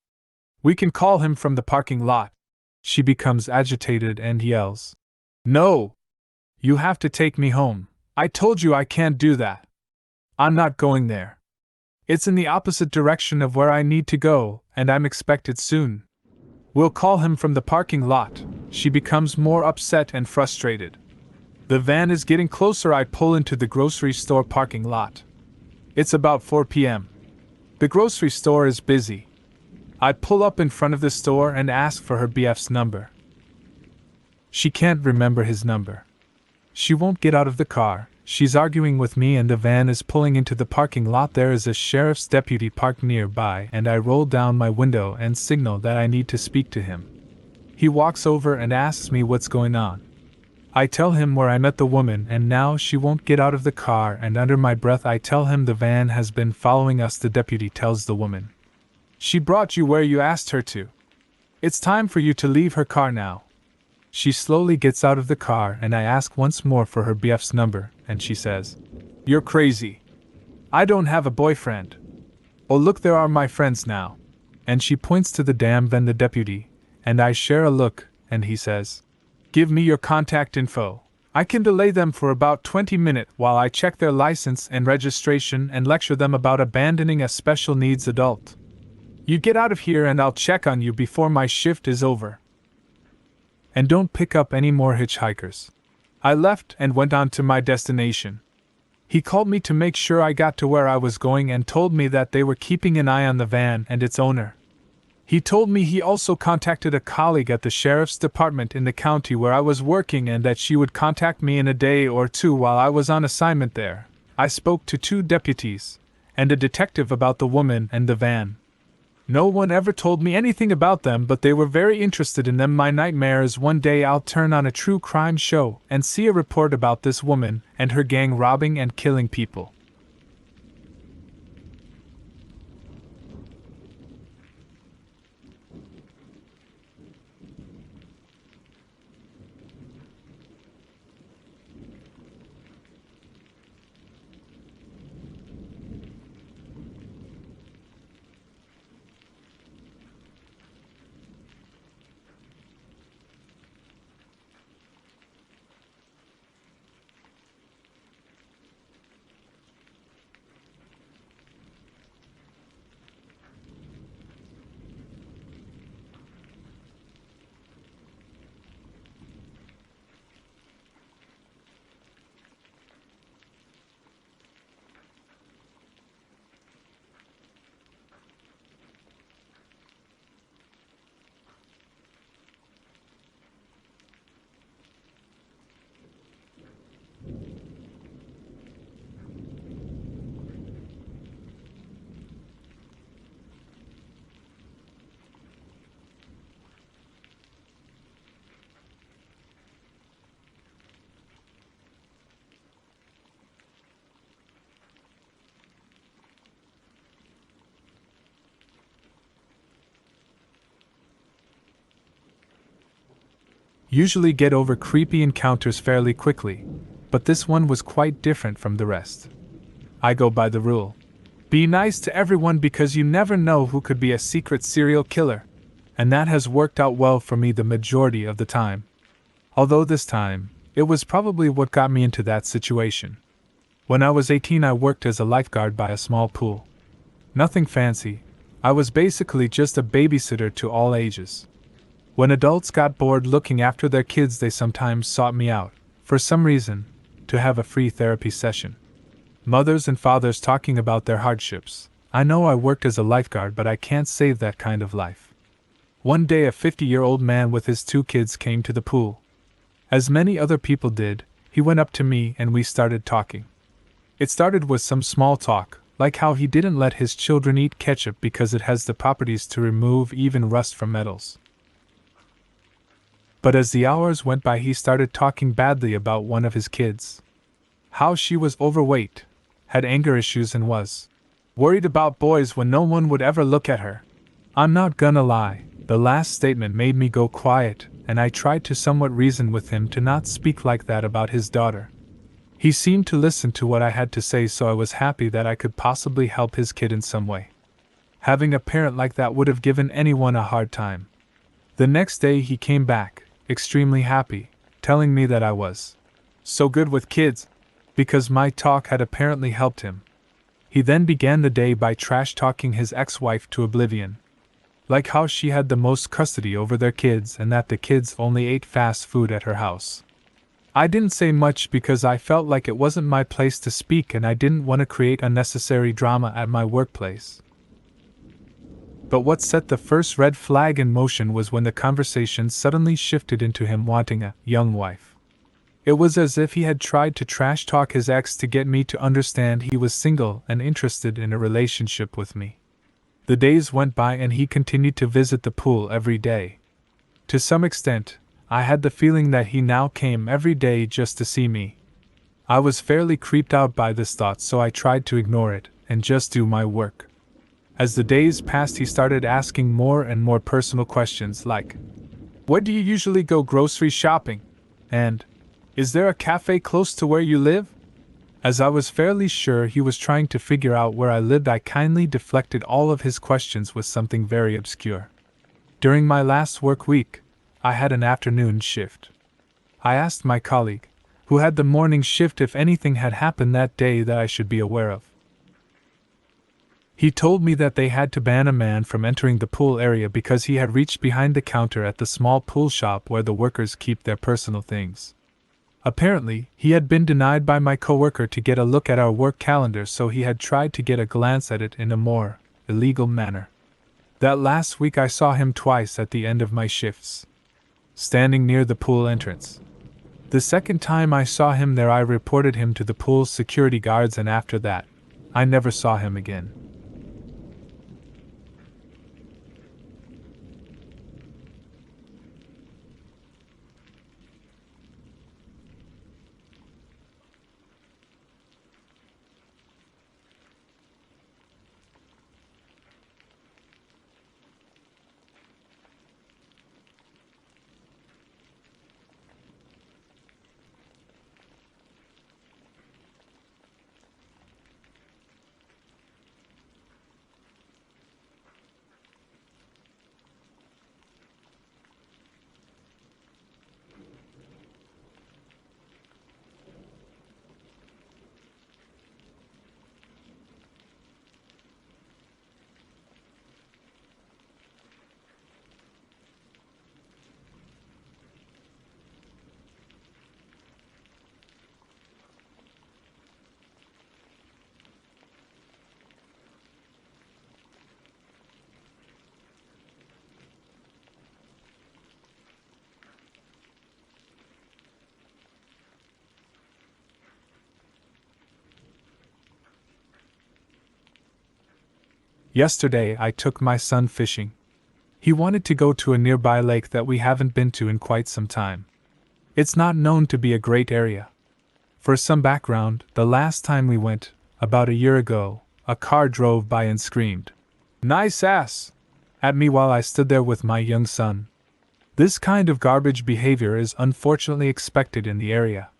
We can call him from the parking lot." She becomes agitated and yells, "No! You have to take me home. I told you I can't do that. I'm not going there. It's in the opposite direction of where I need to go, and I'm expected soon. We'll call him from the parking lot." She becomes more upset and frustrated. The van is getting closer. I pull into the grocery store parking lot. It's about 4 p.m. The grocery store is busy. I pull up in front of the store and ask for her BF's number. She can't remember his number. She won't get out of the car. She's arguing with me, and the van is pulling into the parking lot. There is a sheriff's deputy parked nearby, and I roll down my window and signal that I need to speak to him. He walks over and asks me what's going on. I tell him where I met the woman, and now she won't get out of the car, and under my breath I tell him the van has been following us. The deputy tells the woman, "She brought you where you asked her to. It's time for you to leave her car now. She slowly gets out of the car and I ask once more for her BF's number, and she says, "You're crazy. I don't have a boyfriend. Oh look, there are my friends now." And she points to the damn van, the deputy, and I share a look, and he says, "Give me your contact info. I can delay them for about 20 minutes while I check their license and registration and lecture them about abandoning a special needs adult. You get out of here and I'll check on you before my shift is over. And don't pick up any more hitchhikers." I left and went on to my destination. He called me to make sure I got to where I was going and told me that they were keeping an eye on the van and its owner. He told me he also contacted a colleague at the sheriff's department in the county where I was working and that she would contact me in a day or two while I was on assignment there. I spoke to 2 deputies and a detective about the woman and the van. No one ever told me anything about them, but they were very interested in them. My nightmare is one day I'll turn on a true crime show and see a report about this woman and her gang robbing and killing people. Usually get over creepy encounters fairly quickly, but this one was quite different from the rest. I go by the rule: be nice to everyone because you never know who could be a secret serial killer, and that has worked out well for me the majority of the time. Although this time, it was probably what got me into that situation. When I was 18, I worked as a lifeguard by a small pool. Nothing fancy, I was basically just a babysitter to all ages. When adults got bored looking after their kids, they sometimes sought me out, for some reason, to have a free therapy session. Mothers and fathers talking about their hardships. I know I worked as a lifeguard, but I can't save that kind of life. One day a 50-year-old man with his 2 kids came to the pool. As many other people did, he went up to me and we started talking. It started with some small talk, like how he didn't let his children eat ketchup because it has the properties to remove even rust from metals. But as the hours went by, he started talking badly about one of his kids. How she was overweight, had anger issues, and was worried about boys when no one would ever look at her. I'm not gonna lie, the last statement made me go quiet, and I tried to somewhat reason with him to not speak like that about his daughter. He seemed to listen to what I had to say, so I was happy that I could possibly help his kid in some way. Having a parent like that would have given anyone a hard time. The next day he came back, extremely happy, telling me that I was so good with kids, because my talk had apparently helped him. He then began the day by trash-talking his ex-wife to oblivion. Like how she had the most custody over their kids and that the kids only ate fast food at her house. I didn't say much because I felt like it wasn't my place to speak and I didn't want to create unnecessary drama at my workplace. But what set the first red flag in motion was when the conversation suddenly shifted into him wanting a young wife. It was as if he had tried to trash talk his ex to get me to understand he was single and interested in a relationship with me. The days went by and he continued to visit the pool every day. To some extent, I had the feeling that he now came every day just to see me. I was fairly creeped out by this thought, so I tried to ignore it and just do my work. As the days passed, he started asking more and more personal questions like, Where do you usually go grocery shopping? And, is there a cafe close to where you live? As I was fairly sure he was trying to figure out where I lived, I kindly deflected all of his questions with something very obscure. During my last work week, I had an afternoon shift. I asked my colleague, who had the morning shift, if anything had happened that day that I should be aware of. He told me that they had to ban a man from entering the pool area because he had reached behind the counter at the small pool shop where the workers keep their personal things. Apparently, he had been denied by my coworker to get a look at our work calendar, so he had tried to get a glance at it in a more illegal manner. That last week I saw him twice at the end of my shifts, standing near the pool entrance. The second time I saw him there, I reported him to the pool's security guards, and after that, I never saw him again. Yesterday I took my son fishing. He wanted to go to a nearby lake that we haven't been to in quite some time. It's not known to be a great area. For some background, the last time we went, about a year ago, a car drove by and screamed, "Nice ass!" at me while I stood there with my young son. This kind of garbage behavior is unfortunately expected in the area.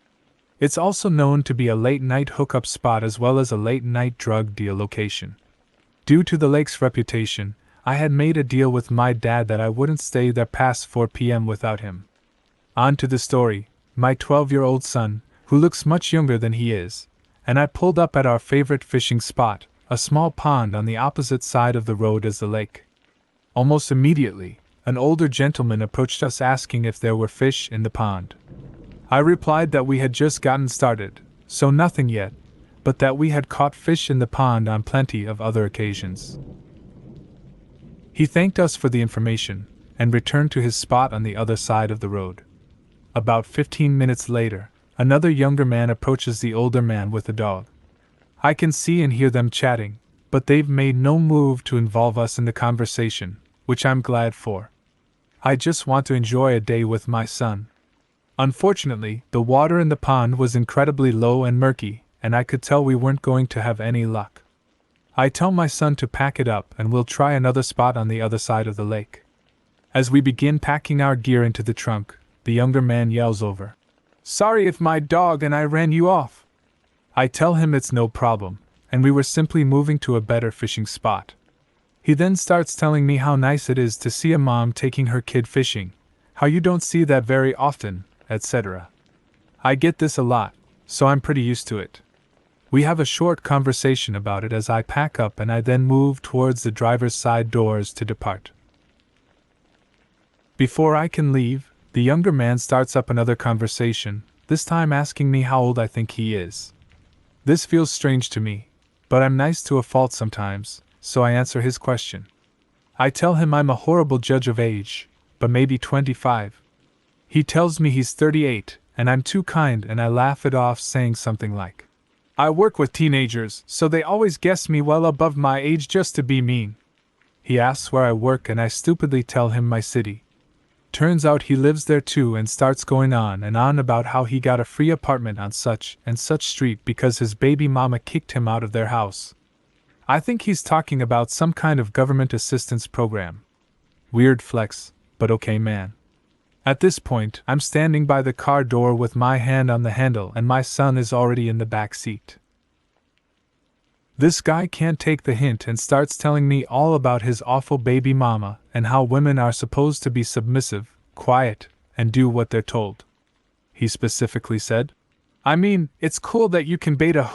It's also known to be a late-night hookup spot as well as a late-night drug deal location. Due to the lake's reputation, I had made a deal with my dad that I wouldn't stay there past 4 p.m. without him. On to the story. My 12-year-old son, who looks much younger than he is, and I pulled up at our favorite fishing spot, a small pond on the opposite side of the road as the lake. Almost immediately, an older gentleman approached us asking if there were fish in the pond. I replied that we had just gotten started, so nothing yet, but that we had caught fish in the pond on plenty of other occasions. He thanked us for the information, and returned to his spot on the other side of the road. About 15 minutes later, another younger man approaches the older man with a dog. I can see and hear them chatting, but they've made no move to involve us in the conversation, which I'm glad for. I just want to enjoy a day with my son. Unfortunately, the water in the pond was incredibly low and murky, and I could tell we weren't going to have any luck. I tell my son to pack it up and we'll try another spot on the other side of the lake. As we begin packing our gear into the trunk, the younger man yells over, "Sorry if my dog and I ran you off." I tell him it's no problem, and we were simply moving to a better fishing spot. He then starts telling me how nice it is to see a mom taking her kid fishing, how you don't see that very often, etc. I get this a lot, so I'm pretty used to it. We have a short conversation about it as I pack up and I then move towards the driver's side doors to depart. Before I can leave, the younger man starts up another conversation, this time asking me how old I think he is. This feels strange to me, but I'm nice to a fault sometimes, so I answer his question. I tell him I'm a horrible judge of age, but maybe 25. He tells me he's 38, and I'm too kind, and I laugh it off saying something like, "I work with teenagers, so they always guess me well above my age just to be mean." He asks where I work and I stupidly tell him my city. Turns out he lives there too and starts going on and on about how he got a free apartment on such and such street because his baby mama kicked him out of their house. I think he's talking about some kind of government assistance program. Weird flex, but okay man. At this point, I'm standing by the car door with my hand on the handle and my son is already in the back seat. This guy can't take the hint and starts telling me all about his awful baby mama and how women are supposed to be submissive, quiet, and do what they're told. He specifically said, "I mean, it's cool that you can bait a hook